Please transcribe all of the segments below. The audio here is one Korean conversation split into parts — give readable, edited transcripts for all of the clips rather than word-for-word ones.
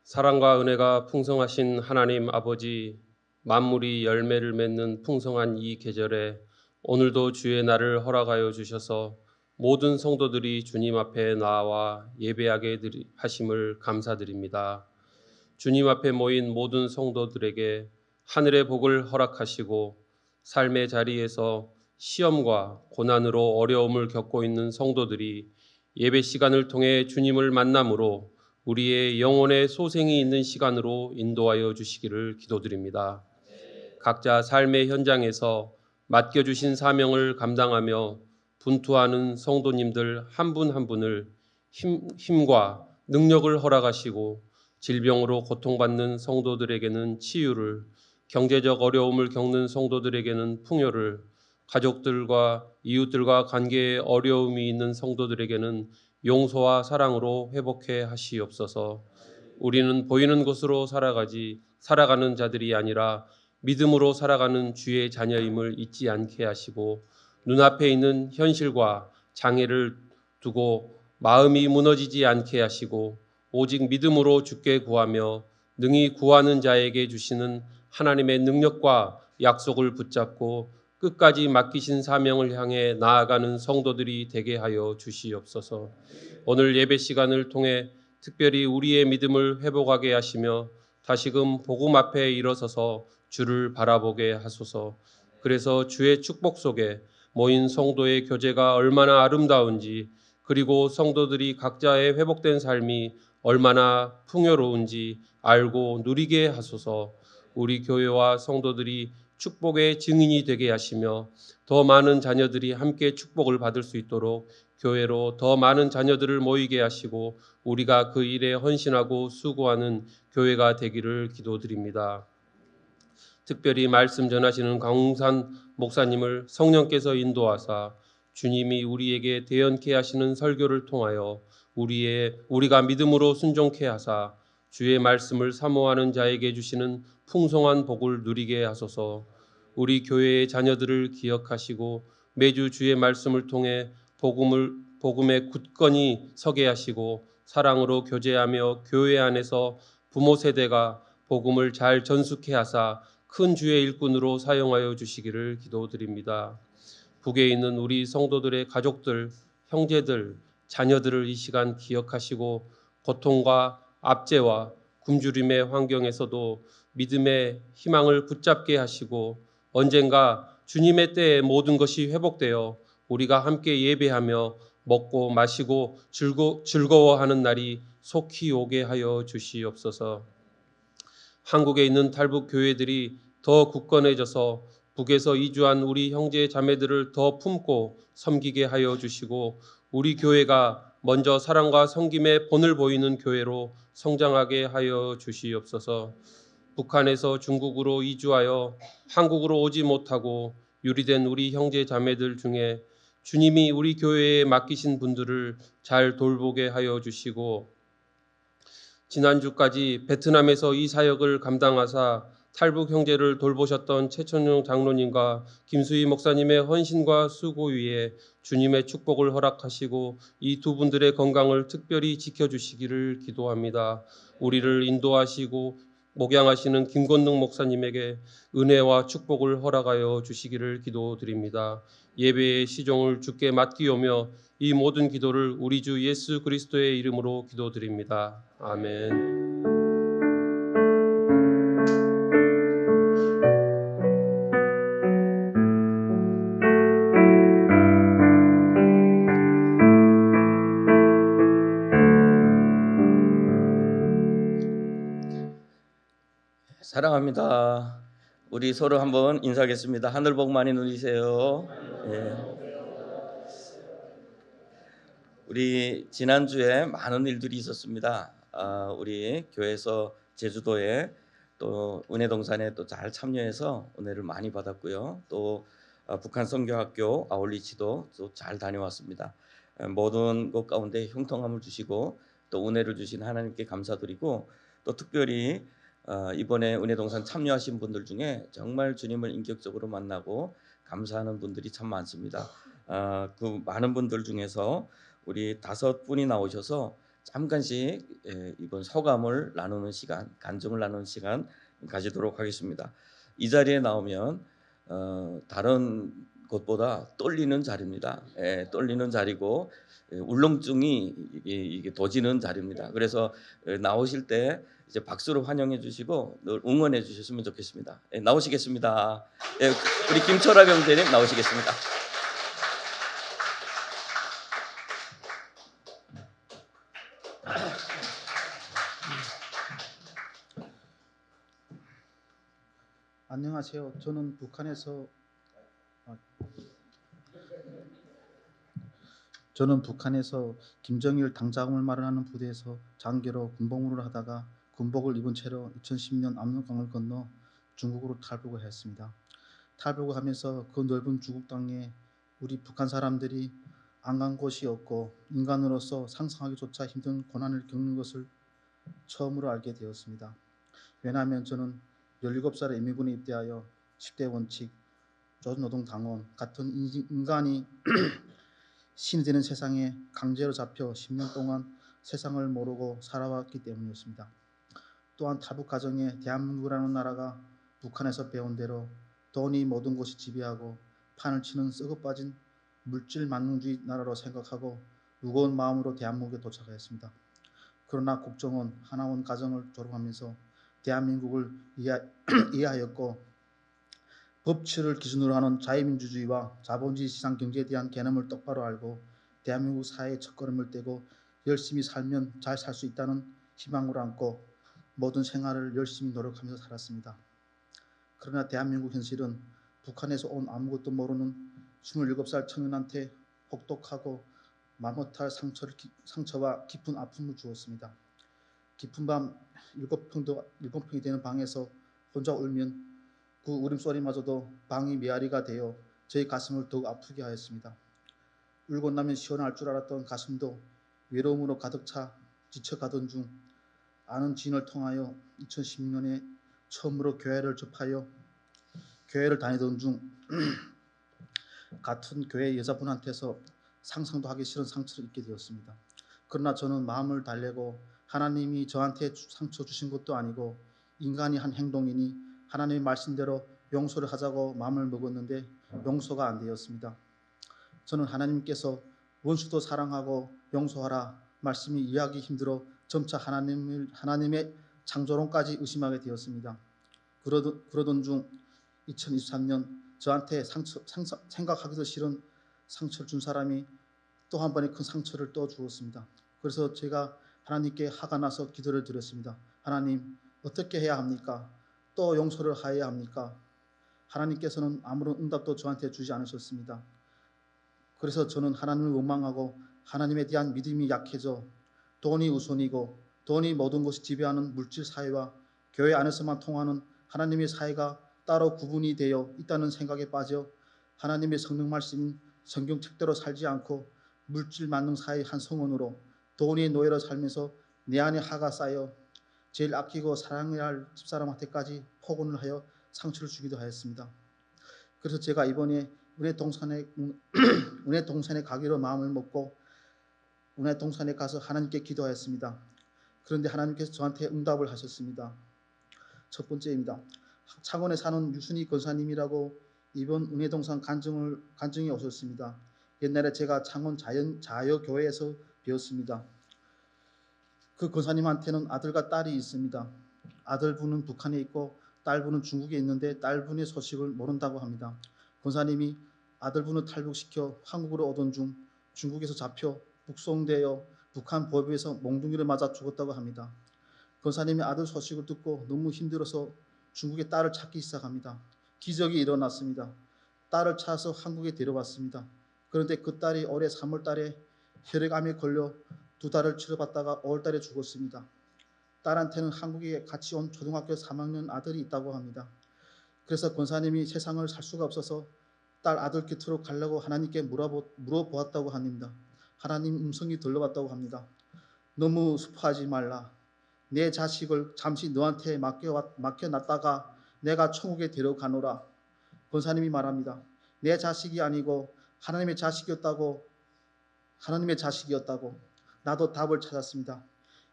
사랑과 은혜가 풍성하신 하나님 아버지, 만물이 열매를 맺는 풍성한 이 계절에 오늘도 주의 날을 허락하여 주셔서 모든 성도들이 주님 앞에 나와 예배하게 하심을 감사드립니다. 주님 앞에 모인 모든 성도들에게 하늘의 복을 허락하시고 삶의 자리에서 시험과 고난으로 어려움을 겪고 있는 성도들이 예배 시간을 통해 주님을 만남으로 우리의 영혼의 소생이 있는 시간으로 인도하여 주시기를 기도드립니다. 각자 삶의 현장에서 맡겨주신 사명을 감당하며 분투하는 성도님들 한 분 한 분을 힘과 능력을 허락하시고 질병으로 고통받는 성도들에게는 치유를, 경제적 어려움을 겪는 성도들에게는 풍요를, 가족들과 이웃들과 관계에 어려움이 있는 성도들에게는 용서와 사랑으로 회복해 하시옵소서. 우리는 보이는 것으로 살아가는 자들이 아니라 믿음으로 살아가는 주의 자녀임을 잊지 않게 하시고 눈앞에 있는 현실과 장애를 두고 마음이 무너지지 않게 하시고 오직 믿음으로 주께 구하며 능히 구하는 자에게 주시는 하나님의 능력과 약속을 붙잡고 끝까지 맡기신 사명을 향해 나아가는 성도들이 되게 하여 주시옵소서. 오늘 예배 시간을 통해 특별히 우리의 믿음을 회복하게 하시며 다시금 복음 앞에 일어서서 주를 바라보게 하소서. 그래서 주의 축복 속에 모인 성도의 교제가 얼마나 아름다운지, 그리고 성도들이 각자의 회복된 삶이 얼마나 풍요로운지 알고 누리게 하소서. 우리 교회와 성도들이 축복의 증인이 되게 하시며 더 많은 자녀들이 함께 축복을 받을 수 있도록 교회로 더 많은 자녀들을 모이게 하시고 우리가 그 일에 헌신하고 수고하는 교회가 되기를 기도드립니다. 특별히 말씀 전하시는 강웅산 목사님을 성령께서 인도하사 주님이 우리에게 대언케 하시는 설교를 통하여 우리가 믿음으로 순종케 하사 주의 말씀을 사모하는 자에게 주시는 풍성한 복을 누리게 하소서. 우리 교회의 자녀들을 기억하시고 매주 주의 말씀을 통해 복음에 굳건히 서게 하시고 사랑으로 교제하며 교회 안에서 부모 세대가 복음을 잘 전수케 하사 큰 주의 일꾼으로 사용하여 주시기를 기도드립니다. 북에 있는 우리 성도들의 가족들, 형제들, 자녀들을 이 시간 기억하시고 고통과 압제와 굶주림의 환경에서도 믿음의 희망을 붙잡게 하시고 언젠가 주님의 때에 모든 것이 회복되어 우리가 함께 예배하며 먹고 마시고 즐거워하는 날이 속히 오게 하여 주시옵소서. 한국에 있는 탈북 교회들이 더 굳건해져서 북에서 이주한 우리 형제 자매들을 더 품고 섬기게 하여 주시고 우리 교회가 먼저 사랑과 섬김의 본을 보이는 교회로 성장하게 하여 주시옵소서. 북한에서 중국으로 이주하여 한국으로 오지 못하고 유리된 우리 형제 자매들 중에 주님이 우리 교회에 맡기신 분들을 잘 돌보게 하여 주시고 지난주까지 베트남에서 이 사역을 감당하사 탈북 형제를 돌보셨던 최천용 장로님과 김수희 목사님의 헌신과 수고 위에 주님의 축복을 허락하시고 이 두 분들의 건강을 특별히 지켜주시기를 기도합니다. 우리를 인도하시고 목양하시는 김건능 목사님에게 은혜와 축복을 허락하여 주시기를 기도드립니다. 예배의 시종을 주께 맡기오며 이 모든 기도를 우리 주 예수 그리스도의 이름으로 기도드립니다. 아멘. 사랑합니다. 우리 서로 한번 인사하겠습니다. 하늘 복 많이 누리세요. 예. 우리 지난주에 많은 일들이 있었습니다. 우리 교회에서 제주도에 또 은혜동산에 또 잘 참여해서 은혜를 많이 받았고요. 또 북한 선교학교 아울리치도 또 잘 다녀왔습니다. 모든 것 가운데 형통함을 주시고 또 은혜를 주신 하나님께 감사드리고 또 특별히 이번에 은혜동산 참여하신 분들 중에 정말 주님을 인격적으로 만나고 감사하는 분들이 참 많습니다. 그 많은 분들 중에서 우리 5분이 나오셔서 잠깐씩 이번 소감을 나누는 시간, 간증을 나누는 시간 가지도록 하겠습니다. 이 자리에 나오면 다른 곳보다 떨리는 자리입니다. 떨리는 자리고 울렁증이 이게 도지는 자리입니다. 그래서 나오실 때 이제 박수로 환영해 주시고 늘 응원해 주셨으면 좋겠습니다. 나오시겠습니다. 우리 김철아 병대님 나오시겠습니다. 안녕하세요. 저는 북한에서 김정일 당자금을 마련하는 부대에서 장교로 군복무를 하다가 군복을 입은 채로 2010년 압록강을 건너 중국으로 탈북을 했습니다. 탈북을 하면서 그 넓은 중국 땅에 우리 북한 사람들이 안 간 곳이 없고 인간으로서 상상하기조차 힘든 고난을 겪는 것을 처음으로 알게 되었습니다. 왜냐하면 저는 17살에 예비군에 입대하여 10대 원칙, 조선노동당원 같은 인간이 신이 되는 세상에 강제로 잡혀 10년 동안 세상을 모르고 살아왔기 때문이었습니다. 또한 탈북 과정에 대한민국이라는 나라가 북한에서 배운 대로 돈이 모든 것이 지배하고 판을 치는 썩어빠진 물질 만능주의 나라로 생각하고 무거운 마음으로 대한민국에 도착하였습니다. 그러나 국정원 하나원 과정을 졸업하면서 대한민국을 이해하였고 법치를 기준으로 하는 자유민주주의와 자본주의 시장 경제에 대한 개념을 똑바로 알고 대한민국 사회의 첫걸음을 떼고 열심히 살면 잘 살 수 있다는 희망을 안고 모든 생활을 열심히 노력하면서 살았습니다. 그러나 대한민국 현실은 북한에서 온 아무것도 모르는 27살 청년한테 혹독하고 말 못할 상처와 깊은 아픔을 주었습니다. 깊은 밤 7평이 되는 방에서 혼자 울면 그 울음소리마저도 방이 메아리가 되어 저희 가슴을 더욱 아프게 하였습니다. 울고 나면 시원할 줄 알았던 가슴도 외로움으로 가득 차 지쳐가던 중 아는 지인을 통하여 2016년에 처음으로 교회를 접하여 교회를 다니던 중 같은 교회 여자분한테서 상상도 하기 싫은 상처를 입게 되었습니다. 그러나 저는 마음을 달래고 하나님이 저한테 상처 주신 것도 아니고 인간이 한 행동이니 하나님의 말씀대로 용서를 하자고 마음을 먹었는데 용서가 안 되었습니다. 저는 하나님께서 원수도 사랑하고 용서하라 말씀이 이해하기 힘들어 점차 하나님의 창조론까지 의심하게 되었습니다. 그러던 중 2023년 저한테 생각하기도 싫은 상처를 준 사람이 또 한 번의 큰 상처를 또 주었습니다. 그래서 제가 하나님께 화가 나서 기도를 드렸습니다. 하나님, 어떻게 해야 합니까? 또 용서를 해야 합니까? 하나님께서는 아무런 응답도 저한테 주지 않으셨습니다. 그래서 저는 하나님을 원망하고 하나님에 대한 믿음이 약해져 돈이 우선이고 돈이 모든 것을 지배하는 물질 사회와 교회 안에서만 통하는 하나님의 사회가 따로 구분이 되어 있다는 생각에 빠져 하나님의 성령 말씀인 성경책대로 살지 않고 물질 만능 사회의 한 성원으로 돈의 노예로 살면서 내 안에 화가 쌓여 제일 아끼고 사랑해야 할 집사람한테까지 폭언을 하여 상처를 주기도 하였습니다. 그래서 제가 이번에 은혜동산에 가기로 마음을 먹고 은혜동산에 가서 하나님께 기도하였습니다. 그런데 하나님께서 저한테 응답을 하셨습니다. 첫 번째입니다. 창원에 사는 유순희 권사님이라고 이번 은혜동산 간증에 오셨습니다. 옛날에 제가 창원 자여교회에서 배웠습니다. 그 권사님한테는 아들과 딸이 있습니다. 아들분은 북한에 있고 딸분은 중국에 있는데 딸분의 소식을 모른다고 합니다. 권사님이 아들분을 탈북시켜 한국으로 오던 중 중국에서 잡혀 북송되어 북한 법에서 몽둥이를 맞아 죽었다고 합니다. 권사님이 아들 소식을 듣고 너무 힘들어서 중국의 딸을 찾기 시작합니다. 기적이 일어났습니다. 딸을 찾아서 한국에 데려왔습니다. 그런데 그 딸이 올해 3월 달에 혈액암에 걸려 2달을 치료받다가 5월 달에 죽었습니다. 딸한테는 한국에 같이 온 초등학교 3학년 아들이 있다고 합니다. 그래서 권사님이 세상을 살 수가 없어서 딸 아들 곁으로 가려고 하나님께 물어보았다고 합니다. 하나님 음성이 들려왔다고 합니다. 너무 슬퍼하지 말라. 내 자식을 잠시 너한테 맡겨놨다가 내가 천국에 데려가노라. 권사님이 말합니다. 내 자식이 아니고 하나님의 자식이었다고. 나도 답을 찾았습니다.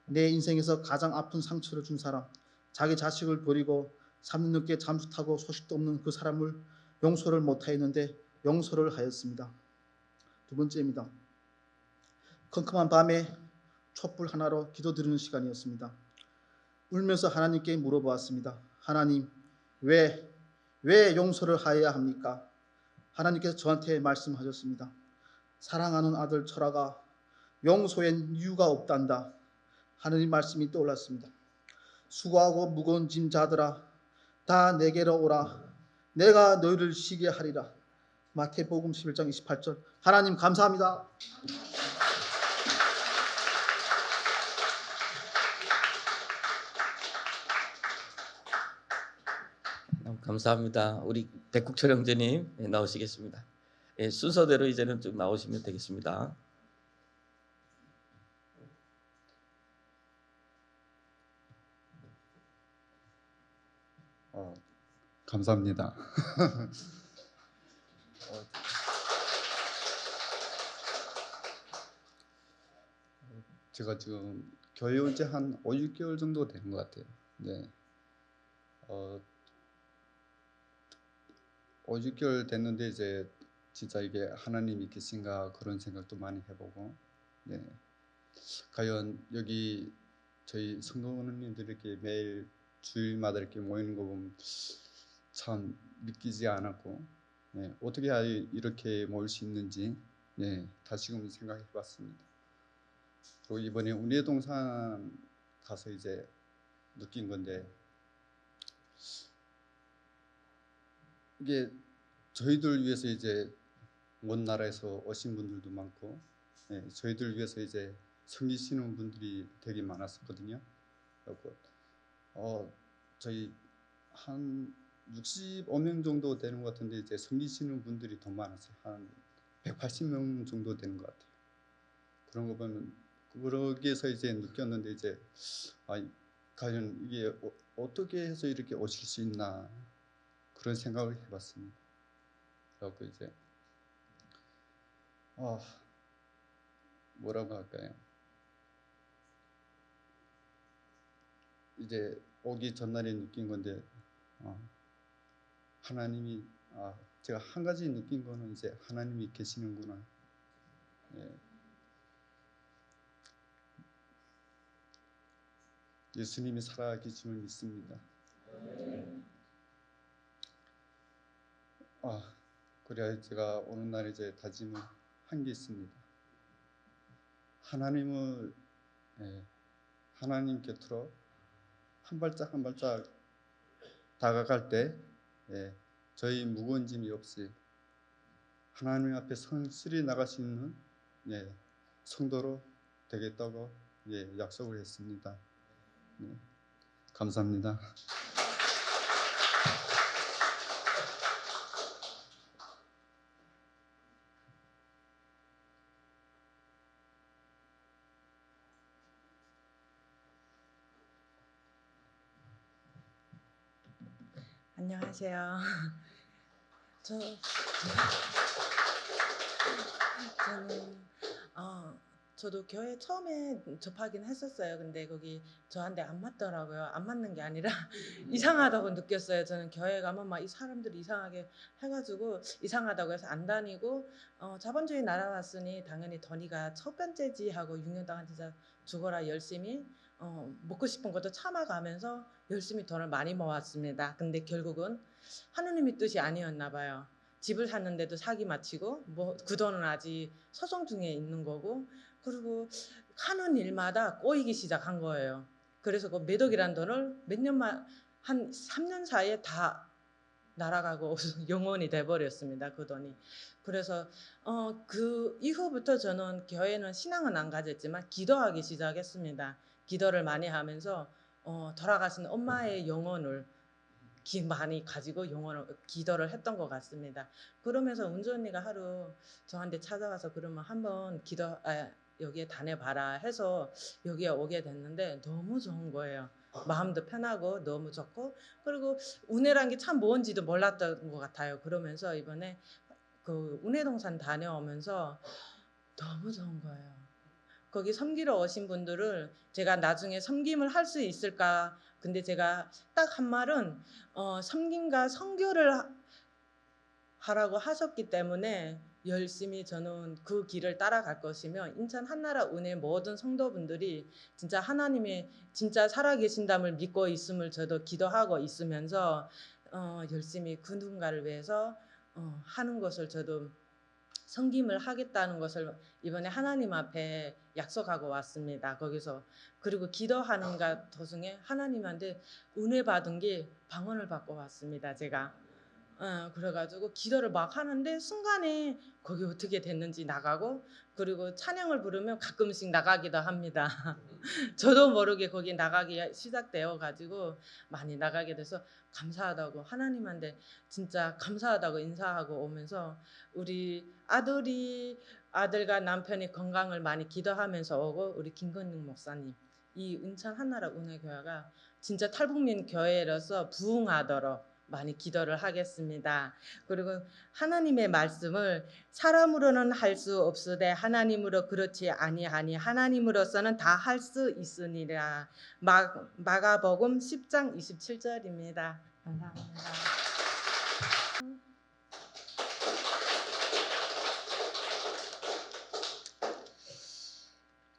내 인생에서 가장 아픈 상처를 준 사람, 자기 자식을 버리고 3년 넘게 잠수 타고 소식도 없는 그 사람을 용서를 못하였는데 용서를 하였습니다. 두 번째입니다. 컴컴한 밤에 촛불 하나로 기도드리는 시간이었습니다. 울면서 하나님께 물어보았습니다. 하나님, 왜 용서를 하여야 합니까? 하나님께서 저한테 말씀하셨습니다. 사랑하는 아들 철아가 용서엔 이유가 없단다. 하느님 말씀이 떠올랐습니다. 수고하고 무거운 짐 자들아 다 내게로 오라. 내가 너희를 쉬게 하리라. 마태복음 11장 28절. 하나님 감사합니다. 감사합니다. 우리 백국철 형제님 나오시겠습니다. 예, 순서대로 이제는 좀 나오시면 되겠습니다. 감사합니다. 제가 지금 교회 온 지 한 5, 6개월 정도 되는 것 같아요. 네. 5, 6개월 됐는데 이제 진짜 이게 하나님이 계신가 그런 생각도 많이 해보고, 네. 과연 여기 저희 성도님들 이렇게 매일 주일마다 이렇게 모이는 거 보면 참 믿기지 않았고, 네. 어떻게 이렇게 모일 수 있는지, 네. 다시금 생각해봤습니다. 그리고 이번에 운해동산 가서 이제 느낀 건데, 이게 저희들 위해서 이제 먼 나라에서 오신 분들도 많고, 예, 저희들 위해서 이제 섬기시는 분들이 되게 많았었거든요. 그리고 저희 한 65명 정도 되는 것 같은데 이제 섬기시는 분들이 더 많았어요. 한 180명 정도 되는 것 같아요. 그런 거 보면 그러기에서 이제 느꼈는데 이제 과연 이게 어떻게 해서 이렇게 오실 수 있나 그런 생각을 해봤습니다. 그래갖고 이제 뭐라고 할까요? 이제 오기 전날에 느낀 건데 하나님이 제가 한 가지 느낀 거는 이제 하나님이 계시는구나. 예. 예수님이 살아계심을 믿습니다. 그래야 제가 어느 날 이제 다짐을 한 게 있습니다. 하나님을 하나님 곁으로 한 발짝 한 발짝 다가갈 때 저희 무거운 짐이 없이 하나님 앞에 성실히 나갈 수 있는 성도로 되겠다고 약속을 했습니다. 감사합니다. 안녕하세요. 저도 교회 처음에 접하긴 했었어요. 근데 거기 저한테 안 맞더라고요. 안 맞는 게 아니라 이상하다고 느꼈어요. 저는 교회 가면 막 이 사람들이 이상하게 해가지고 이상하다고 해서 안 다니고 자본주의 나라 왔으니 당연히 더니가 첫 번째지 하고 6년 동안 진짜 죽어라 열심히 먹고 싶은 것도 참아가면서 열심히 돈을 많이 모았습니다. 근데 결국은 하느님의 뜻이 아니었나 봐요. 집을 샀는데도 사기 마치고 뭐 그 돈은 아직 소송 중에 있는 거고, 그리고 하는 일마다 꼬이기 시작한 거예요. 그래서 그 매덕이란 돈을 몇 년만 한 3년 사이에 다 날아가고 영원이 돼버렸습니다. 그 돈이. 그래서 그 이후부터 저는 교회는 신앙은 안 가졌지만 기도하기 시작했습니다. 기도를 많이 하면서 돌아가신 엄마의 영혼을 많이 가지고 기도를 했던 것 같습니다. 그러면서 은주 언니가 하루 저한테 찾아와서 그러면 한번 여기에 다녀봐라 해서 여기에 오게 됐는데 너무 좋은 거예요. 마음도 편하고 너무 좋고, 그리고 은혜란 게 참 뭔지도 몰랐던 것 같아요. 그러면서 이번에 그 운해동산 다녀오면서 너무 좋은 거예요. 거기 섬기러 오신 분들을 제가 나중에 섬김을 할 수 있을까? 근데 제가 딱 한 말은 섬김과 선교를 하라고 하셨기 때문에 열심히 저는 그 길을 따라갈 것이며 인천 한나라 은혜 모든 성도분들이 진짜 하나님의 진짜 살아계신담을 믿고 있음을 저도 기도하고 있으면서 열심히 그 누군가를 위해서 하는 것을 저도 섬김을 하겠다는 것을 이번에 하나님 앞에 약속하고 왔습니다. 거기서 그리고 기도하는가 도중에 하나님한테 은혜 받은 게 방언을 받고 왔습니다. 제가 그래가지고 기도를 막 하는데 순간에 거기 어떻게 됐는지 나가고 그리고 찬양을 부르면 가끔씩 나가기도 합니다. 저도 모르게 거기 나가기 시작되어 가지고 많이 나가게 돼서 감사하다고 하나님한테 진짜 감사하다고 인사하고 오면서 우리 아들과 남편이 건강을 많이 기도하면서 오고 우리 김건능 목사님 이 은천 한나라 은혜교회가 진짜 탈북민 교회로서 부흥하도록 많이 기도를 하겠습니다. 그리고 하나님의 말씀을 사람으로는 할 수 없으되 하나님으로 그렇지 아니하니 하나님으로서는 다 할 수 있으니라. 마가복음 10장 27절입니다. 감사합니다.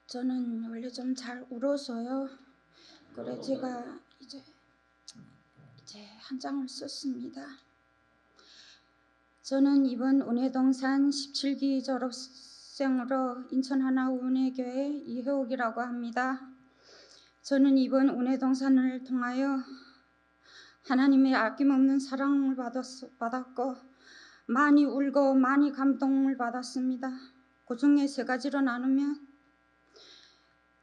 저는 원래 좀 잘 울어서요. 그래 제가 이제 한 장을 썼습니다. 저는 이번 은혜동산 17기 졸업생으로 인천 하나은혜교회 이혜옥이라고 합니다. 저는 이번 은혜동산을 통하여 하나님의 아낌없는 사랑을 받았고 많이 울고 많이 감동을 받았습니다. 그 중에 세 가지로 나누면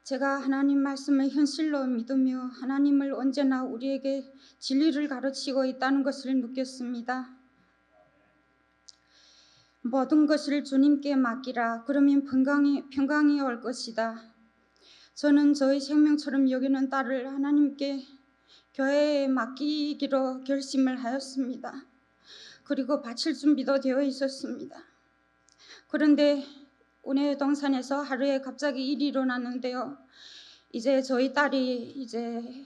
제가 하나님 말씀을 현실로 믿으며 하나님을 언제나 우리에게 진리를 가르치고 있다는 것을 느꼈습니다. 모든 것을 주님께 맡기라. 그러면 평강이 올 것이다. 저는 저의 생명처럼 여기는 딸을 하나님께 교회에 맡기기로 결심을 하였습니다. 그리고 바칠 준비도 되어 있었습니다. 그런데 은혜동산에서 하루에 갑자기 일이 일어났는데요. 이제 저희 딸이 이제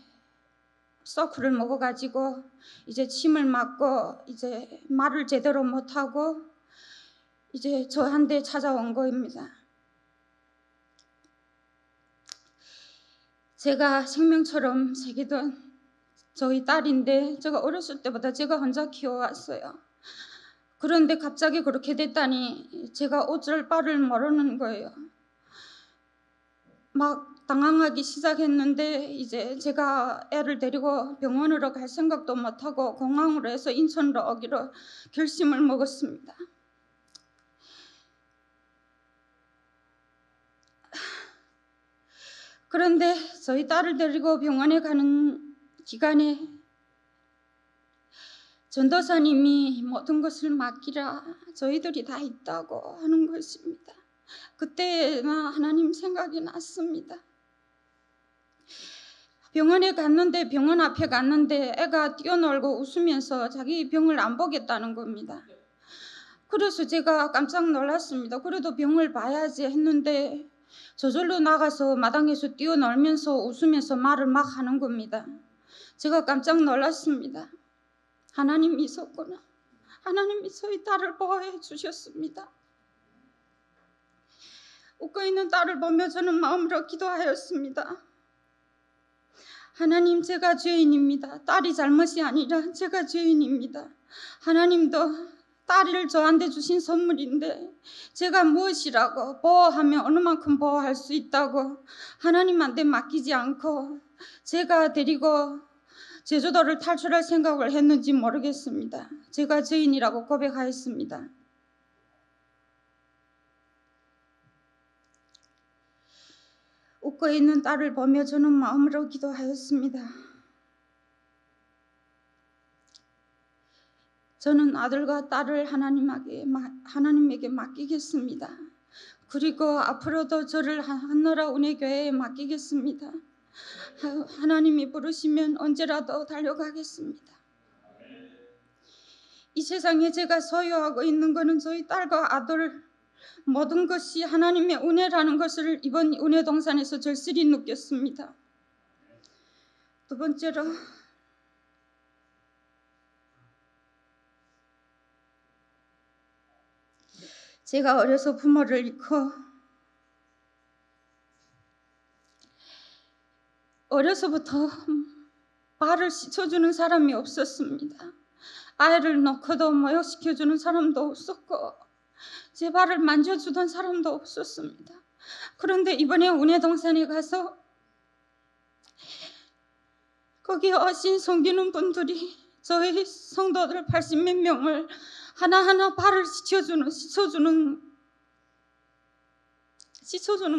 서크를 먹어가지고 이제 침을 맞고 이제 말을 제대로 못하고 이제 저한테 찾아온 겁니다. 제가 생명처럼 새기던 저희 딸인데 제가 어렸을 때보다 제가 혼자 키워왔어요. 그런데 갑자기 그렇게 됐다니 제가 어쩔 바를 모르는 거예요. 막 당황하기 시작했는데 이제 제가 애를 데리고 병원으로 갈 생각도 못하고 공항으로 해서 인천으로 오기로 결심을 먹었습니다. 그런데 저희 딸을 데리고 병원에 가는 기간에 전도사님이 모든 것을 맡기라 저희들이 다 있다고 하는 것입니다. 그때나 하나님 생각이 났습니다. 병원에 갔는데 병원 앞에 갔는데 애가 뛰어놀고 웃으면서 자기 병을 안 보겠다는 겁니다. 그래서 제가 깜짝 놀랐습니다. 그래도 병을 봐야지 했는데 저절로 나가서 마당에서 뛰어놀면서 웃으면서 말을 막 하는 겁니다. 제가 깜짝 놀랐습니다. 하나님이 있었구나. 하나님이 저희 딸을 보호해 주셨습니다. 웃고 있는 딸을 보며 저는 마음으로 기도하였습니다. 하나님, 제가 죄인입니다. 딸이 잘못이 아니라 제가 죄인입니다. 하나님도 딸을 저한테 주신 선물인데 제가 무엇이라고 보호하면 어느 만큼 보호할 수 있다고 하나님한테 맡기지 않고 제가 데리고 제주도를 탈출할 생각을 했는지 모르겠습니다. 제가 죄인이라고 고백하였습니다. 웃고 있는 딸을 보며 저는 마음으로 기도하였습니다. 저는 아들과 딸을 하나님에게 맡기겠습니다. 그리고 앞으로도 저를 한나라 은혜교회에 맡기겠습니다. 하나님이 부르시면 언제라도 달려가겠습니다. 이 세상에 제가 소유하고 있는 것은 저희 딸과 아들, 모든 것이 하나님의 은혜라는 것을 이번 은혜 동산에서 절실히 느꼈습니다. 두 번째로 제가 어려서 부모를 잃고 어려서부터 발을 씻어주는 사람이 없었습니다. 아이를 낳고도 모욕시켜주는 사람도 없었고 제 발을 만져주던 사람도 없었습니다. 그런데 이번에 은혜동산에 가서 거기에 오신 섬기는 분들이 저희 성도들 80몇 명을 하나하나 발을 씻어주는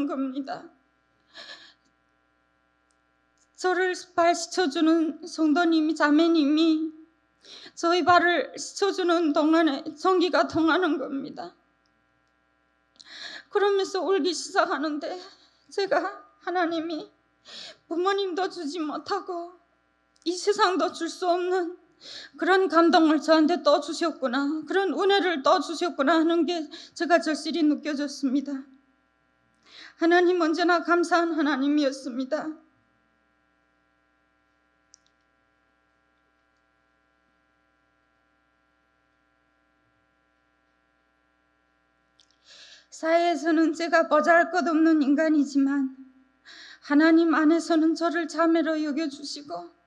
겁니다. 저를 발 씻어주는 성도님이, 자매님이 저희 발을 씻어주는 동안에 전기가 통하는 겁니다. 그러면서 울기 시작하는데 제가 하나님이 부모님도 주지 못하고 이 세상도 줄 수 없는 그런 감동을 저한테 또 주셨구나, 그런 은혜를 또 주셨구나 하는 게 제가 절실히 느껴졌습니다. 하나님 언제나 감사한 하나님이었습니다. 사회에서는 제가 보잘것없는 인간이지만 하나님 안에서는 저를 자매로 여겨주시고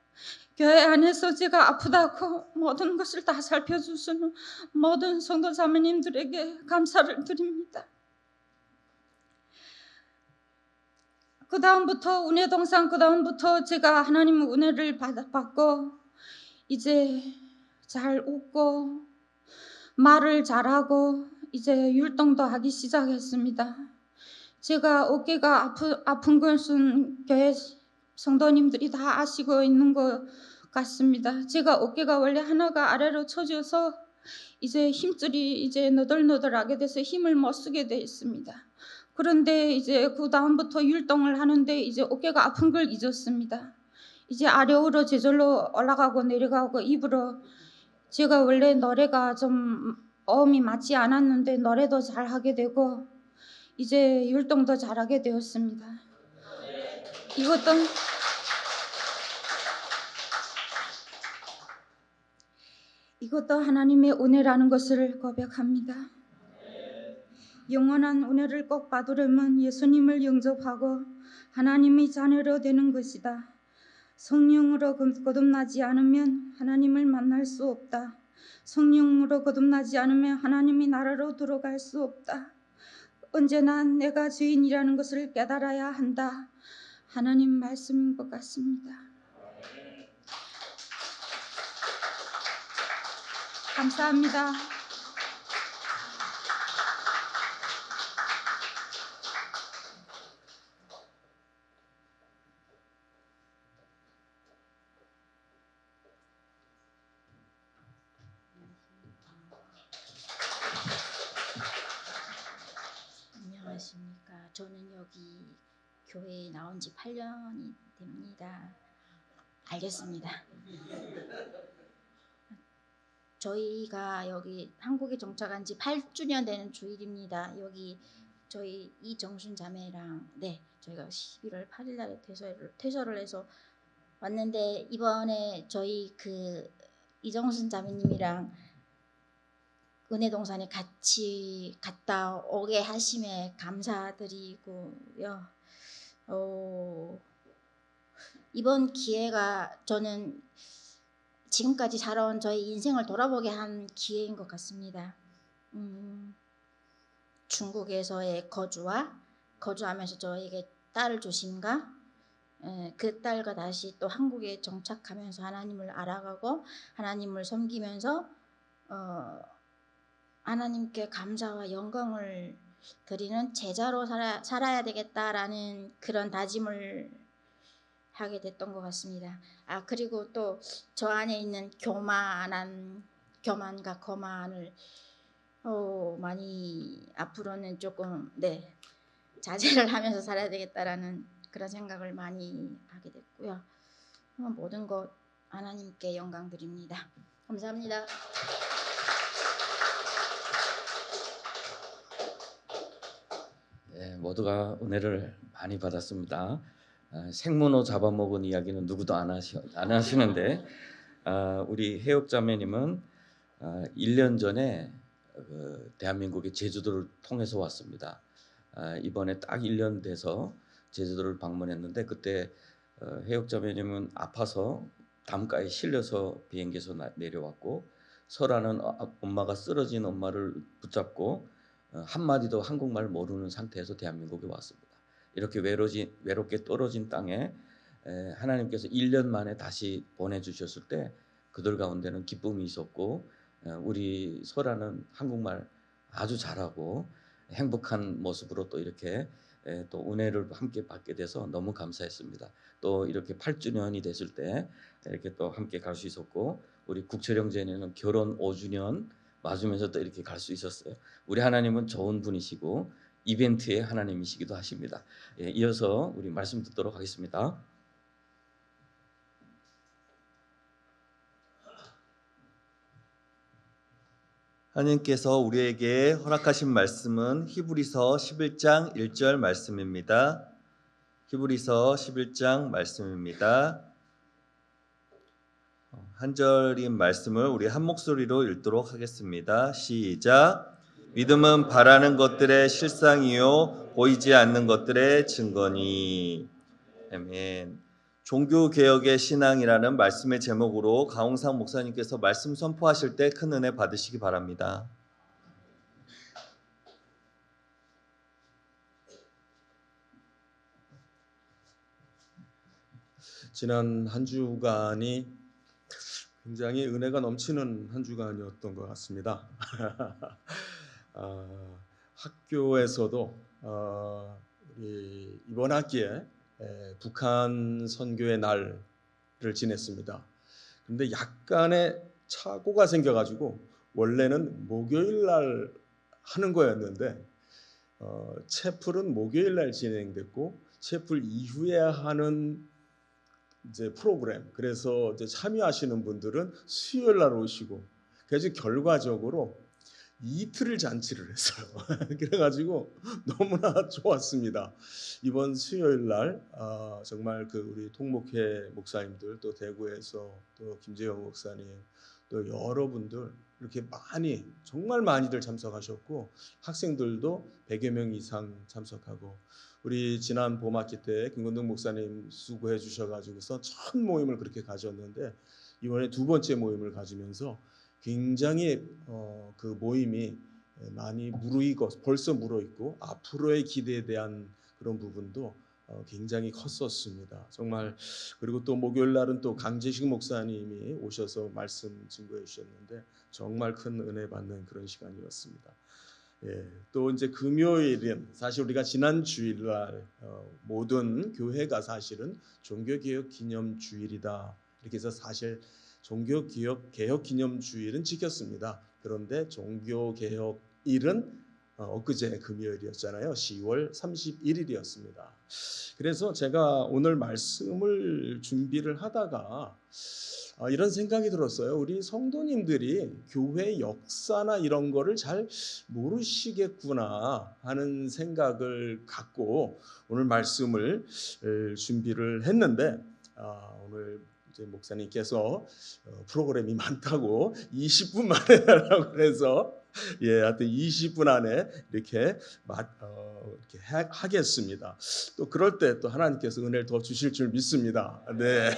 교회 안에서 제가 아프다고 모든 것을 다 살펴주시는 모든 성도 자매님들에게 감사를 드립니다. 그 다음부터 은혜동산, 그 다음부터 제가 하나님의 은혜를 받고 이제 잘 웃고 말을 잘하고 이제 율동도 하기 시작했습니다. 제가 어깨가 아픈 것은 교회 성도님들이 다 아시고 있는 것 같습니다. 제가 어깨가 원래 하나가 아래로 처져서 이제 힘줄이 이제 너덜너덜하게 돼서 힘을 못 쓰게 돼 있습니다. 그런데 이제 그 다음부터 율동을 하는데 이제 어깨가 아픈 걸 잊었습니다. 이제 아래로 저절로 올라가고 내려가고 입으로, 제가 원래 노래가 좀 어음이 맞지 않았는데 노래도 잘 하게 되고 이제 율동도 잘하게 되었습니다. 이것도 하나님의 은혜라는 것을 고백합니다. 영원한 은혜를 꼭 받으려면 예수님을 영접하고 하나님의 자녀로 되는 것이다. 성령으로 거듭나지 않으면 하나님을 만날 수 없다. 성령으로 거듭나지 않으면 하나님의 나라로 들어갈 수 없다. 언제나 내가 죄인이라는 것을 깨달아야 한다. 하나님 말씀인 것 같습니다. 감사합니다. 안녕하십니까. 저는 여기 교회에 나온 지 8년이 됩니다. 알겠습니다. 저희가 여기 한국에 정착한 지 8주년 되는 주일입니다. 여기 저희 이정순 자매랑 저희가 11월 8일 날에 퇴소를 해서 왔는데, 이번에 저희 그 이정순 자매님이랑 은혜동산에 같이 갔다 오게 하심에 감사드리고요. 이번 기회가 저는 지금까지 살아온 저희 인생을 돌아보게 한 기회인 것 같습니다. 중국에서의 거주하면서 저에게 딸을 주신가, 그 딸과 다시 또 한국에 정착하면서 하나님을 알아가고 하나님을 섬기면서 하나님께 감사와 영광을 드리는 제자로 살아야 되겠다라는 그런 다짐을 하게 됐던 것 같습니다. 그리고 또 저 안에 있는 교만과 거만을 많이 앞으로는 조금 자제를 하면서 살아야 되겠다라는 그런 생각을 많이 하게 됐고요. 모든 것 하나님께 영광 드립니다. 감사합니다. 모두가 은혜를 많이 받았습니다. 생문호 잡아먹은 이야기는 누구도 안 하시는데 우리 해옥자매님은 1년 전에 대한민국의 제주도를 통해서 왔습니다. 이번에 딱 1년 돼서 제주도를 방문했는데 그때 해옥자매님은 아파서 담가에 실려서 비행기에서 내려왔고 설아는 엄마가 쓰러진 엄마를 붙잡고 한마디도 한국말 모르는 상태에서 대한민국에 왔습니다. 이렇게 외롭게 떨어진 땅에 하나님께서 1년 만에 다시 보내주셨을 때 그들 가운데는 기쁨이 있었고 우리 설아는 한국말 아주 잘하고 행복한 모습으로 또 이렇게 또 은혜를 함께 받게 돼서 너무 감사했습니다. 또 이렇게 8주년이 됐을 때 이렇게 또 함께 갈 수 있었고 우리 국철형제는 결혼 5주년 맞으면서 또 이렇게 갈 수 있었어요. 우리 하나님은 좋은 분이시고 이벤트의 하나님이시기도 하십니다. 이어서 우리 말씀 듣도록 하겠습니다. 하나님께서 우리에게 허락하신 말씀은 히브리서 11장 1절 말씀입니다. 히브리서 11장 말씀입니다. 한 절인 말씀을 우리 한 목소리로 읽도록 하겠습니다. 시작. 믿음은 바라는 것들의 실상이요 보이지 않는 것들의 증거니. 아멘. 종교개혁의 신앙이라는 말씀의 제목으로 가홍상 목사님께서 말씀 선포하실 때 큰 은혜 받으시기 바랍니다. 지난 한 주간이 굉장히 은혜가 넘치는 한 주간이었던 것 같습니다. 학교에서도 우리 이번 학기에 북한 선교의 날을 지냈습니다. 그런데 약간의 착오가 생겨가지고 원래는 목요일 날 하는 거였는데 채플은 목요일 날 진행됐고 채플 이후에 하는 이제 프로그램, 그래서 이제 참여하시는 분들은 수요일 날 오시고, 그래서 결과적으로 이틀을 잔치를 했어요. 그래가지고 너무나 좋았습니다. 이번 수요일 날 정말 그 우리 통목회 목사님들, 또 대구에서 또 김재영 목사님, 또 여러분들 이렇게 많이, 정말 많이들 참석하셨고, 학생들도 100여 명 이상 참석하고, 우리 지난 봄학기 때 김건동 목사님 수고해 주셔가지고서 첫 모임을 그렇게 가졌는데 이번에 두 번째 모임을 가지면서 굉장히 그 모임이 많이 무르익어, 벌써 무르익고 앞으로의 기대에 대한 그런 부분도 굉장히 컸었습니다. 정말. 그리고 또 목요일 날은 또 강재식 목사님이 오셔서 말씀 증거해 주셨는데 정말 큰 은혜 받는 그런 시간이었습니다. 또 이제 금요일은 사실 우리가 지난 주일날 모든 교회가 사실은 종교개혁 기념주일이다 이렇게 해서 사실 종교개혁 기념주일은 지켰습니다. 그런데 종교개혁일은 엊그제 금요일이었잖아요. 10월 31일이었습니다. 그래서 제가 오늘 말씀을 준비를 하다가 이런 생각이 들었어요. 우리 성도님들이 교회 역사나 이런 거를 잘 모르시겠구나 하는 생각을 갖고 오늘 말씀을 준비를 했는데 오늘 이제 목사님께서 프로그램이 많다고 20분 만에 하려고 해서 하여튼 20분 안에 이렇게 하겠습니다. 또 그럴 때 또 하나님께서 은혜를 더 주실 줄 믿습니다. 네.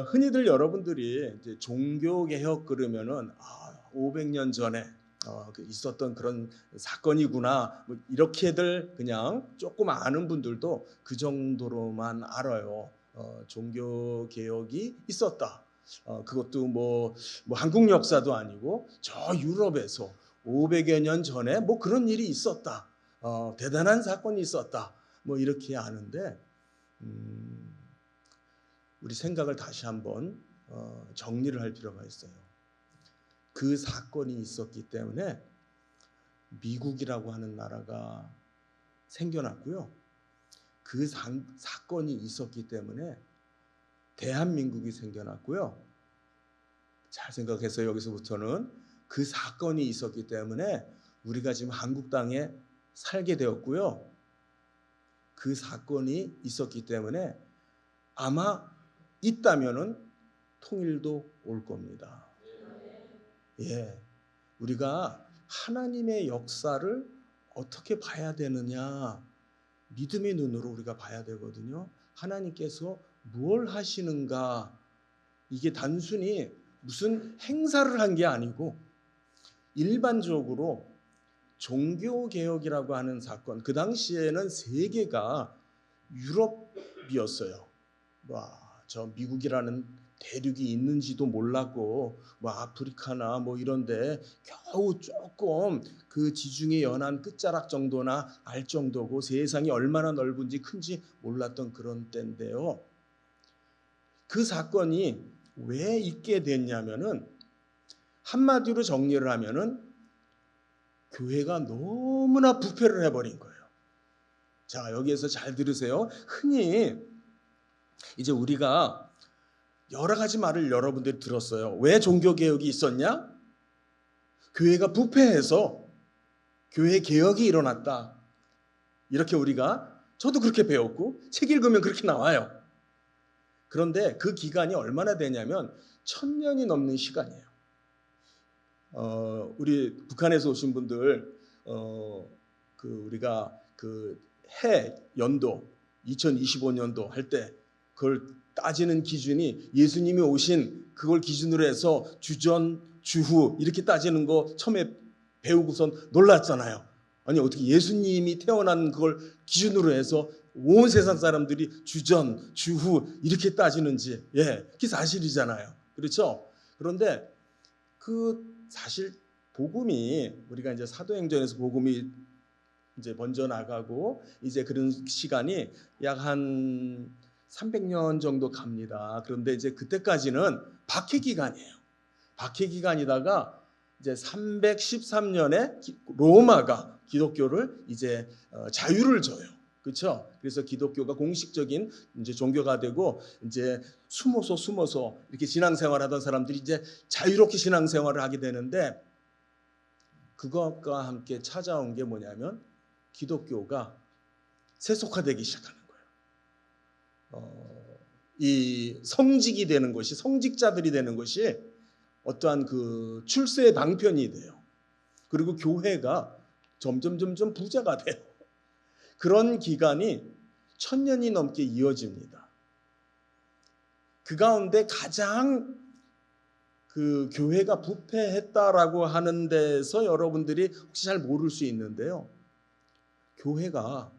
흔히들 여러분들이 이제 종교개혁 그러면은 500년 전에 있었던 그런 사건이구나 뭐 이렇게들 그냥 조금 아는 분들도 그 정도로만 알아요. 종교개혁이 있었다. 그것도 뭐 한국 역사도 아니고 저 유럽에서 500여 년 전에 뭐 그런 일이 있었다. 대단한 사건이 있었다. 뭐 이렇게 아는데 우리 생각을 다시 한번 정리를 할 필요가 있어요. 그 사건이 있었기 때문에 미국이라고 하는 나라가 생겨났고요. 그 사건이 있었기 때문에 대한민국이 생겨났고요. 잘 생각해서 여기서부터는 그 사건이 있었기 때문에 우리가 지금 한국 땅에 살게 되었고요. 그 사건이 있었기 때문에 아마 있다면은 통일도 올 겁니다. 예, 우리가 하나님의 역사를 어떻게 봐야 되느냐, 믿음의 눈으로 우리가 봐야 되거든요. 하나님께서 무엇을 하시는가, 이게 단순히 무슨 행사를 한 게 아니고 일반적으로 종교개혁이라고 하는 사건, 그 당시에는 세계가 유럽이었어요. 저 미국이라는 대륙이 있는지도 몰랐고, 아프리카나 이런데 겨우 조금 그 지중해 연안 끝자락 정도나 알 정도고, 세상이 얼마나 넓은지 큰지 몰랐던 그런 때인데요. 그 사건이 왜 있게 됐냐면은, 한마디로 정리를 하면은 교회가 너무나 부패를 해버린 거예요. 자, 여기에서 잘 들으세요. 흔히 이제 우리가 여러 가지 말을 여러분들이 들었어요. 왜 종교개혁이 있었냐? 교회가 부패해서 교회 개혁이 일어났다. 이렇게 저도 그렇게 배웠고 책 읽으면 그렇게 나와요. 그런데 그 기간이 얼마나 되냐면 1000년이 넘는 시간이에요. 우리 북한에서 오신 분들, 우리가 해 연도 2025년도 할 때 그걸 따지는 기준이 예수님이 오신 그걸 기준으로 해서 주전, 주후 이렇게 따지는 거 처음에 배우고선 놀랐잖아요. 아니, 어떻게 예수님이 태어난 그걸 기준으로 해서 온 세상 사람들이 주전, 주후 이렇게 따지는지, 그게 사실이잖아요. 그렇죠? 그런데 사실 복음이, 우리가 이제 사도행전에서 복음이 이제 먼저 나가고 이제 그런 시간이 약 한 300년 정도 갑니다. 그런데 이제 그때까지는 박해 기간이에요. 박해 기간이다가 이제 313년에 로마가 기독교를 이제 자유를 줘요. 그렇죠? 그래서 기독교가 공식적인 이제 종교가 되고, 이제 숨어서 이렇게 신앙생활하던 사람들이 이제 자유롭게 신앙생활을 하게 되는데, 그것과 함께 찾아온 게 뭐냐면 기독교가 세속화되기 시작하는 거예요. 이 성직이 되는 것이, 성직자들이 되는 것이 어떠한 그 출세의 방편이 돼요. 그리고 교회가 점점 부자가 돼요. 그런 기간이 1000년이 넘게 이어집니다. 그 가운데 가장 그 교회가 부패했다라고 하는 데서 여러분들이 혹시 잘 모를 수 있는데요. 교회가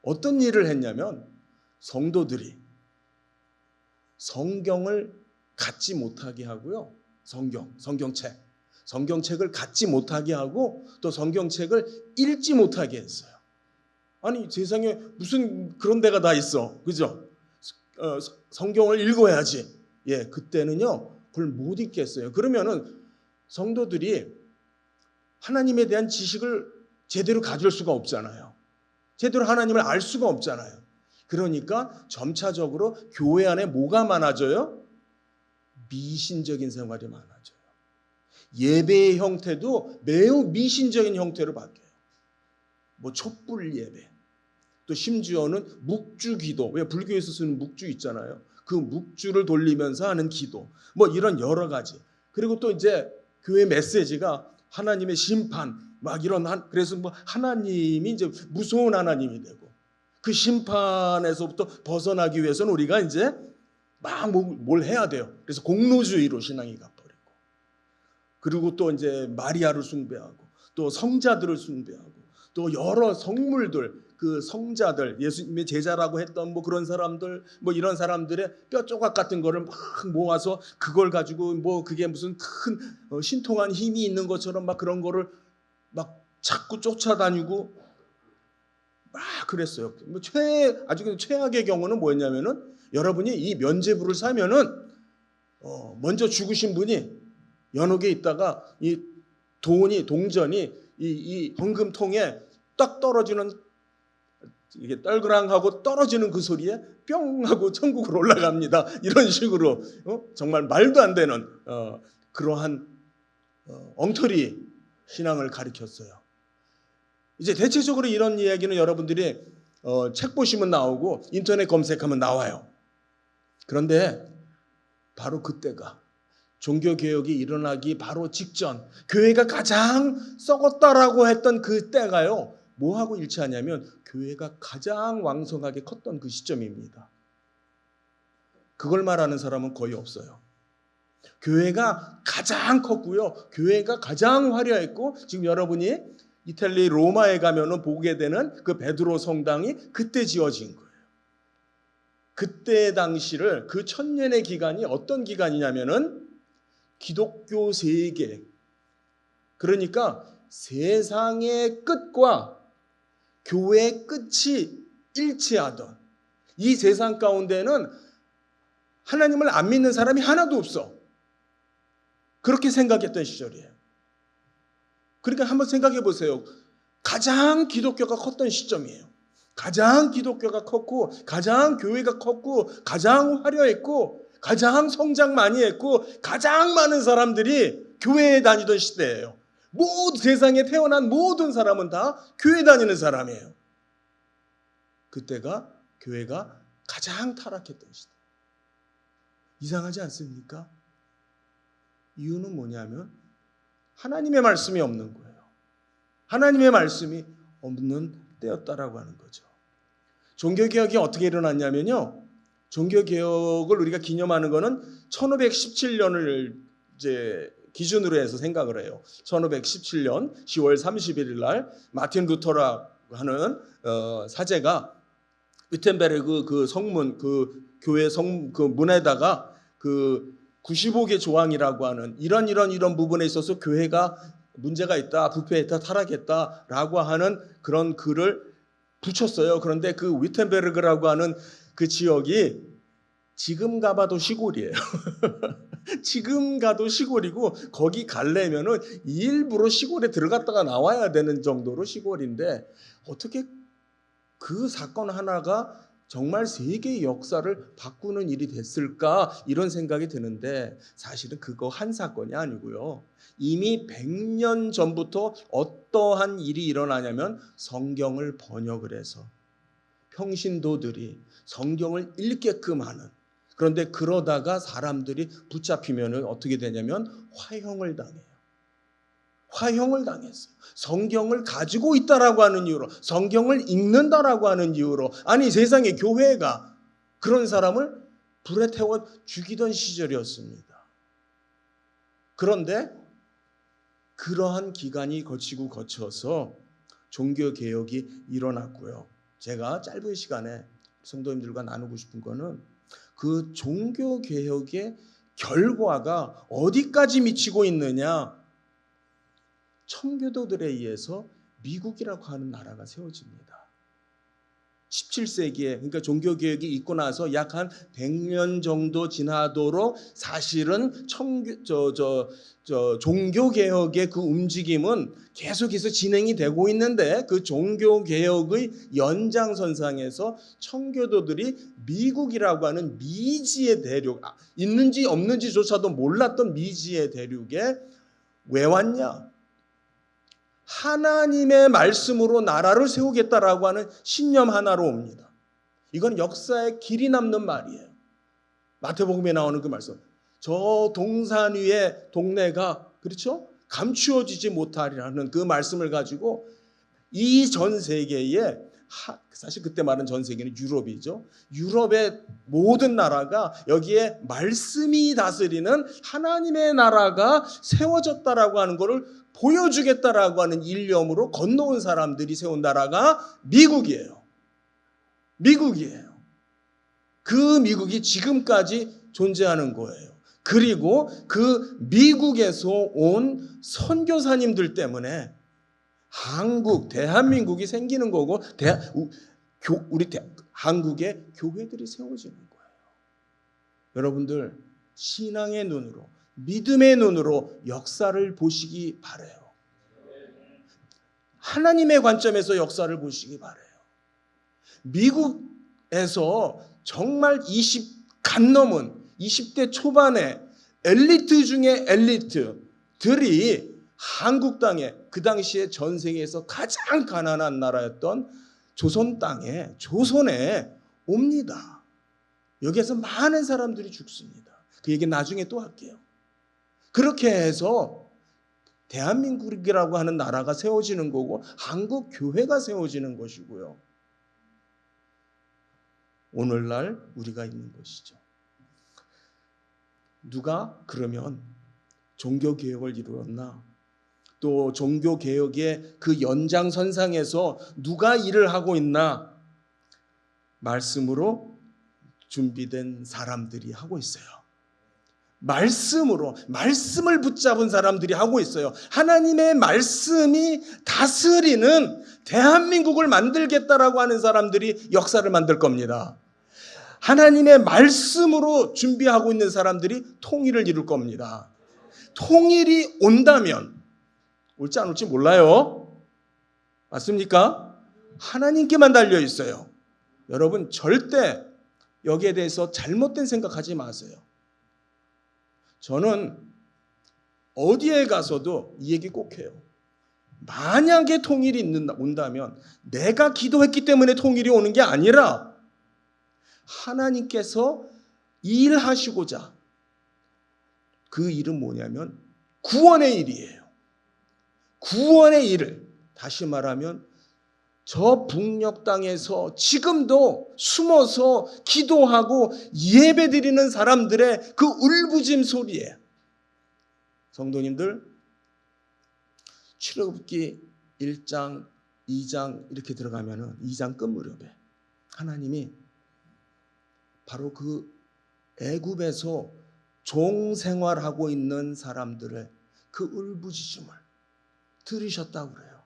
어떤 일을 했냐면, 성도들이 성경을 갖지 못하게 하고요. 성경책을 갖지 못하게 하고, 또 성경책을 읽지 못하게 했어요. 아니, 세상에 무슨 그런 데가 다 있어. 그죠? 성경을 읽어야지. 그때는요, 그걸 못 읽겠어요. 그러면은 성도들이 하나님에 대한 지식을 제대로 가질 수가 없잖아요. 제대로 하나님을 알 수가 없잖아요. 그러니까 점차적으로 교회 안에 뭐가 많아져요? 미신적인 생활이 많아져요. 예배의 형태도 매우 미신적인 형태로 바뀌어요. 촛불 예배, 또 심지어는 묵주 기도, 왜 불교에서 쓰는 묵주 있잖아요. 그 묵주를 돌리면서 하는 기도, 이런 여러 가지. 그리고 또 이제 교회 메시지가 하나님의 심판, 그래서 하나님이 이제 무서운 하나님이 되고, 그 심판에서부터 벗어나기 위해서는 우리가 이제 뭘 해야 돼요. 그래서 공로주의로 신앙이 가버리고, 그리고 또 이제 마리아를 숭배하고, 또 성자들을 숭배하고, 또 여러 성물들, 그 성자들, 예수님의 제자라고 했던 그런 사람들, 이런 사람들의 뼈 조각 같은 거를 막 모아서 그걸 가지고 그게 무슨 큰 신통한 힘이 있는 것처럼 그런 거를 자꾸 쫓아다니고 그랬어요. 아주 최악의 경우는 뭐였냐면은, 여러분이 이 면죄부를 사면은 먼저 죽으신 분이 연옥에 있다가 이 동전이 이 헌금통에 딱 떨어지는, 이게 떨그랑하고 떨어지는 그 소리에 뿅 하고 천국으로 올라갑니다. 이런 식으로 정말 말도 안 되는 그러한 엉터리 신앙을 가르쳤어요. 이제 대체적으로 이런 이야기는 여러분들이 책 보시면 나오고 인터넷 검색하면 나와요. 그런데 바로 그때가 종교개혁이 일어나기 바로 직전, 교회가 가장 썩었다라고 했던 그때가요, 뭐하고 일치하냐면 교회가 가장 왕성하게 컸던 그 시점입니다. 그걸 말하는 사람은 거의 없어요. 교회가 가장 컸고요, 교회가 가장 화려했고, 지금 여러분이 이탈리 로마에 가면은 보게 되는 그 베드로 성당이 그때 지어진 거예요. 그때 당시를, 그 천년의 기간이 어떤 기간이냐면은 기독교 세계, 그러니까 세상의 끝과 교회의 끝이 일치하던 이 세상 가운데는 하나님을 안 믿는 사람이 하나도 없어. 그렇게 생각했던 시절이에요. 그러니까 한번 생각해 보세요. 가장 기독교가 컸던 시점이에요. 가장 기독교가 컸고, 가장 교회가 컸고, 가장 화려했고, 가장 성장 많이 했고, 가장 많은 사람들이 교회에 다니던 시대예요. 모든 세상에 태어난 모든 사람은 다 교회 다니는 사람이에요. 그때가 교회가 가장 타락했던 시대. 이상하지 않습니까? 이유는 뭐냐면 하나님의 말씀이 없는 거예요. 하나님의 말씀이 없는 때였다라고 하는 거죠. 종교개혁이 어떻게 일어났냐면요, 종교개혁을 우리가 기념하는 거는 1517년을 이제 기준으로 해서 생각을 해요. 1517년 10월 31일 날 마틴 루터라고 하는 사제가 위텐베르그 그 성문, 그 교회 그 문에다가 그 95개 조항이라고 하는 이런 부분에 있어서 교회가 문제가 있다, 부패했다, 타락했다라고 하는 그런 글을 붙였어요. 그런데 그 위텐베르그라고 하는 그 지역이 지금 가봐도 시골이에요. 지금 가도 시골이고, 거기 가려면은 일부러 시골에 들어갔다가 나와야 되는 정도로 시골인데, 어떻게 그 사건 하나가 정말 세계의 역사를 바꾸는 일이 됐을까, 이런 생각이 드는데, 사실은 그거 한 사건이 아니고요, 이미 100년 전부터 어떠한 일이 일어나냐면 성경을 번역을 해서 평신도들이 성경을 읽게끔 하는, 그런데 그러다가 사람들이 붙잡히면 어떻게 되냐면 화형을 당해요. 화형을 당했어요. 성경을 가지고 있다라고 하는 이유로, 성경을 읽는다라고 하는 이유로. 아니, 세상에 교회가 그런 사람을 불에 태워 죽이던 시절이었습니다. 그런데 그러한 기간이 거쳐서 종교개혁이 일어났고요. 제가 짧은 시간에 성도님들과 나누고 싶은 거는 그 종교개혁의 결과가 어디까지 미치고 있느냐. 청교도들에 의해서 미국이라고 하는 나라가 세워집니다. 17세기에, 그러니까 종교개혁이 있고 나서 약 한 100년 정도 지나도록 사실은 종교개혁의 그 움직임은 계속해서 진행이 되고 있는데, 그 종교개혁의 연장선상에서 청교도들이 미국이라고 하는 미지의 대륙, 있는지 없는지조차도 몰랐던 미지의 대륙에 왜 왔냐? 하나님의 말씀으로 나라를 세우겠다라고 하는 신념 하나로 옵니다. 이건 역사에 길이 남는 말이에요. 마태복음에 나오는 그 말씀. 저 동산 위의 동네가, 그렇죠? 감추어지지 못하리라는 그 말씀을 가지고 이 전 세계에, 사실 그때 말은 전 세계는 유럽이죠. 유럽의 모든 나라가 여기에 말씀이 다스리는 하나님의 나라가 세워졌다라고 하는 것을 보여주겠다라고 하는 일념으로 건너온 사람들이 세운 나라가 미국이에요. 미국이에요. 그 미국이 지금까지 존재하는 거예요. 그리고 그 미국에서 온 선교사님들 때문에 대한민국이 생기는 거고, 한국의 교회들이 세워지는 거예요. 여러분들, 신앙의 눈으로, 믿음의 눈으로 역사를 보시기 바라요. 하나님의 관점에서 역사를 보시기 바라요. 미국에서 정말 20간 넘은 20대 초반의 엘리트 중에 엘리트들이 한국 땅에 그 당시에 전 세계에서 가장 가난한 나라였던 조선 땅에 조선에 옵니다. 여기에서 많은 사람들이 죽습니다. 그 얘기 나중에 또 할게요. 그렇게 해서 대한민국이라고 하는 나라가 세워지는 거고 한국 교회가 세워지는 것이고요. 오늘날 우리가 있는 것이죠. 누가 그러면 종교개혁을 이루었나? 또 종교개혁의 그 연장선상에서 누가 일을 하고 있나? 말씀으로 준비된 사람들이 하고 있어요. 말씀을 붙잡은 사람들이 하고 있어요. 하나님의 말씀이 다스리는 대한민국을 만들겠다라고 하는 사람들이 역사를 만들 겁니다. 하나님의 말씀으로 준비하고 있는 사람들이 통일을 이룰 겁니다. 통일이 온다면, 올지 안 올지 몰라요. 맞습니까? 하나님께만 달려 있어요. 여러분 절대 여기에 대해서 잘못된 생각하지 마세요. 저는 어디에 가서도 이 얘기 꼭 해요. 만약에 통일이 온다면 내가 기도했기 때문에 통일이 오는 게 아니라 하나님께서 일하시고자, 그 일은 뭐냐면 구원의 일이에요. 구원의 일을, 다시 말하면 저 북녘 땅에서 지금도 숨어서 기도하고 예배드리는 사람들의 그 울부짖음 소리에, 성도님들 출애굽기 1장, 2장 이렇게 들어가면은 2장 끝 무렵에 하나님이 바로 그 애굽에서 종 생활하고 있는 사람들의 그 울부짖음을 들으셨다고 그래요.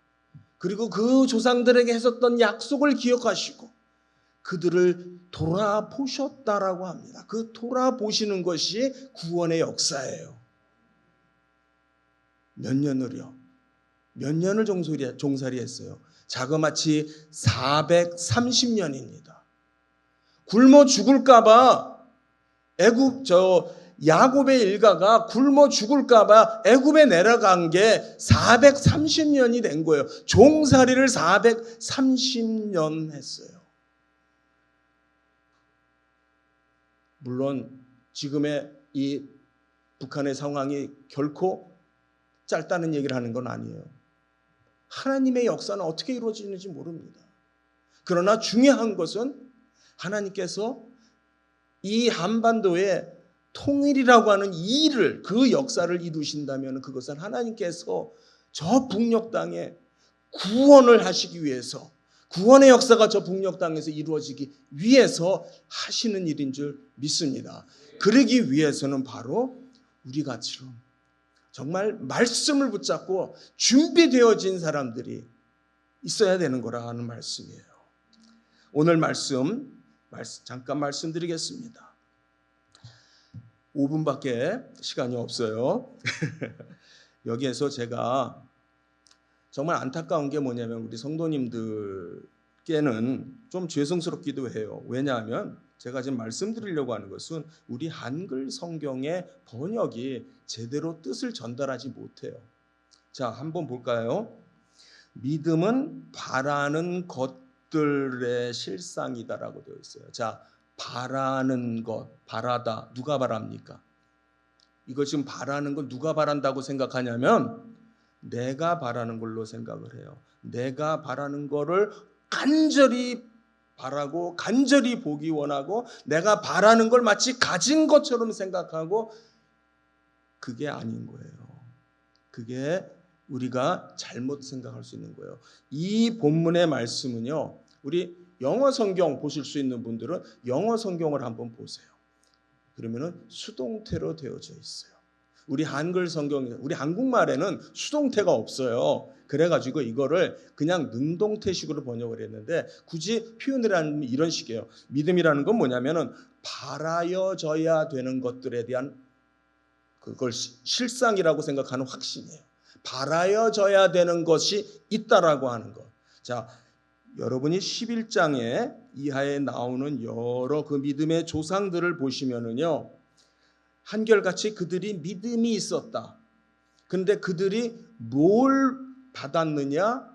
그리고 그 조상들에게 했었던 약속을 기억하시고 그들을 돌아보셨다라고 합니다. 그 돌아보시는 것이 구원의 역사예요. 몇 년을요? 몇 년을 종살이 했어요? 자그마치 430년입니다. 굶어 죽을까봐 야곱의 일가가 굶어 죽을까봐 애굽에 내려간 게 430년이 된 거예요. 종살이를 430년 했어요. 물론 지금의 이 북한의 상황이 결코 짧다는 얘기를 하는 건 아니에요. 하나님의 역사는 어떻게 이루어지는지 모릅니다. 그러나 중요한 것은 하나님께서 이 한반도에 통일이라고 하는 이 일을, 그 역사를 이루신다면 그것은 하나님께서 저 북녘 땅에 구원을 하시기 위해서, 구원의 역사가 저 북녘 땅에서 이루어지기 위해서 하시는 일인 줄 믿습니다. 그러기 위해서는 바로 우리같이럼 정말 말씀을 붙잡고 준비되어진 사람들이 있어야 되는 거라는 말씀이에요. 오늘 말씀 잠깐 말씀드리겠습니다. 5분밖에 시간이 없어요. 여기에서 제가 정말 안타까운 게 뭐냐면 우리 성도님들께는 좀 죄송스럽기도 해요. 왜냐하면 제가 지금 말씀드리려고 하는 것은 우리 한글 성경의 번역이 제대로 뜻을 전달하지 못해요. 자, 한번 볼까요? 믿음은 바라는 것들의 실상이다라고 되어 있어요. 자, 바라는 것, 바라다, 누가 바랍니까? 이거 지금 바라는 건 누가 바란다고 생각하냐면 내가 바라는 걸로 생각을 해요. 내가 바라는 거를 간절히 바라고 간절히 보기 원하고 내가 바라는 걸 마치 가진 것처럼 생각하고, 그게 아닌 거예요. 그게 우리가 잘못 생각할 수 있는 거예요. 이 본문의 말씀은요, 우리 영어 성경 보실 수 있는 분들은 영어 성경을 한번 보세요. 그러면은 수동태로 되어져 있어요. 우리 한글 성경, 우리 한국말에는 수동태가 없어요. 그래가지고 이거를 그냥 능동태식으로 번역을 했는데, 굳이 표현을 하면 이런 식이에요. 믿음이라는 건 뭐냐면은 바라여져야 되는 것들에 대한 그걸 실상이라고 생각하는 확신이에요. 바라여져야 되는 것이 있다라고 하는 것. 자, 여러분이 11장에 이하에 나오는 여러 그 믿음의 조상들을 보시면은요, 한결같이 그들이 믿음이 있었다. 근데 그들이 뭘 받았느냐?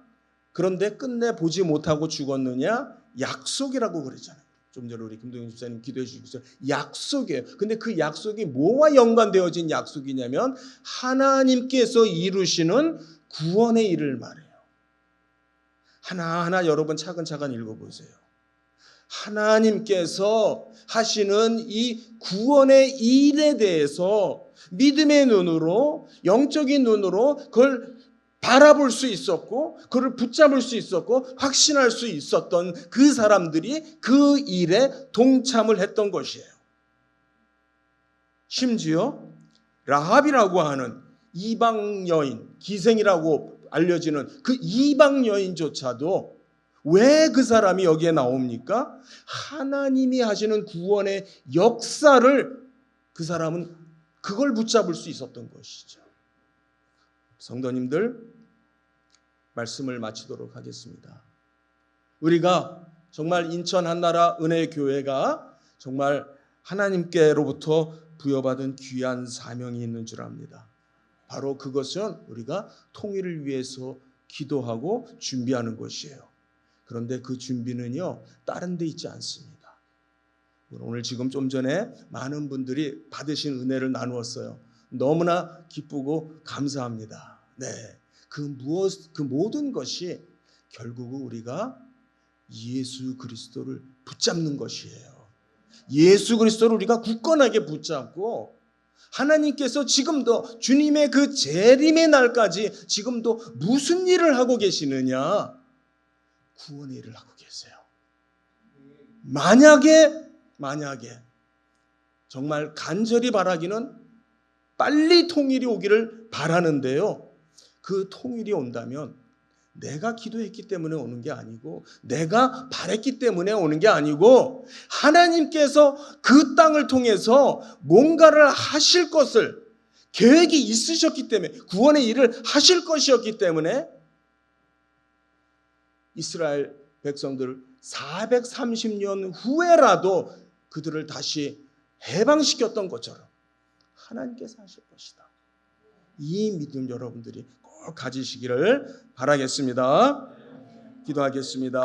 그런데 끝내 보지 못하고 죽었느냐? 약속이라고 그러잖아요. 좀 전에 우리 김동현 집사님 기도해 주시죠. 약속이에요. 근데 그 약속이 뭐와 연관되어진 약속이냐면 하나님께서 이루시는 구원의 일을 말해요. 하나하나 여러분 차근차근 읽어보세요. 하나님께서 하시는 이 구원의 일에 대해서 믿음의 눈으로, 영적인 눈으로 그걸 바라볼 수 있었고, 그를 붙잡을 수 있었고, 확신할 수 있었던 그 사람들이 그 일에 동참을 했던 것이에요. 심지어 라합이라고 하는 이방 여인, 기생이라고 알려지는 그 이방 여인조차도 왜 그 사람이 여기에 나옵니까? 하나님이 하시는 구원의 역사를 그 사람은 그걸 붙잡을 수 있었던 것이죠. 성도님들, 말씀을 마치도록 하겠습니다. 우리가 정말 인천 한나라 은혜교회가 정말 하나님께로부터 부여받은 귀한 사명이 있는 줄 압니다. 바로 그것은 우리가 통일을 위해서 기도하고 준비하는 것이에요. 그런데 그 준비는요, 다른 데 있지 않습니다. 오늘 지금 좀 전에 많은 분들이 받으신 은혜를 나누었어요. 너무나 기쁘고 감사합니다. 네, 그 모든 것이 결국은 우리가 예수 그리스도를 붙잡는 것이에요. 예수 그리스도를 우리가 굳건하게 붙잡고 하나님께서 지금도 주님의 그 재림의 날까지 지금도 무슨 일을 하고 계시느냐? 구원의 일을 하고 계세요. 만약에 정말 간절히 바라기는 빨리 통일이 오기를 바라는데요. 그 통일이 온다면 내가 기도했기 때문에 오는 게 아니고, 내가 바랬기 때문에 오는 게 아니고, 하나님께서 그 땅을 통해서 뭔가를 하실 것을 계획이 있으셨기 때문에, 구원의 일을 하실 것이었기 때문에 이스라엘 백성들을 430년 후에라도 그들을 다시 해방시켰던 것처럼 하나님께서 하실 것이다. 이 믿음 여러분들이 꼭 가지시기를 바라겠습니다. 기도하겠습니다.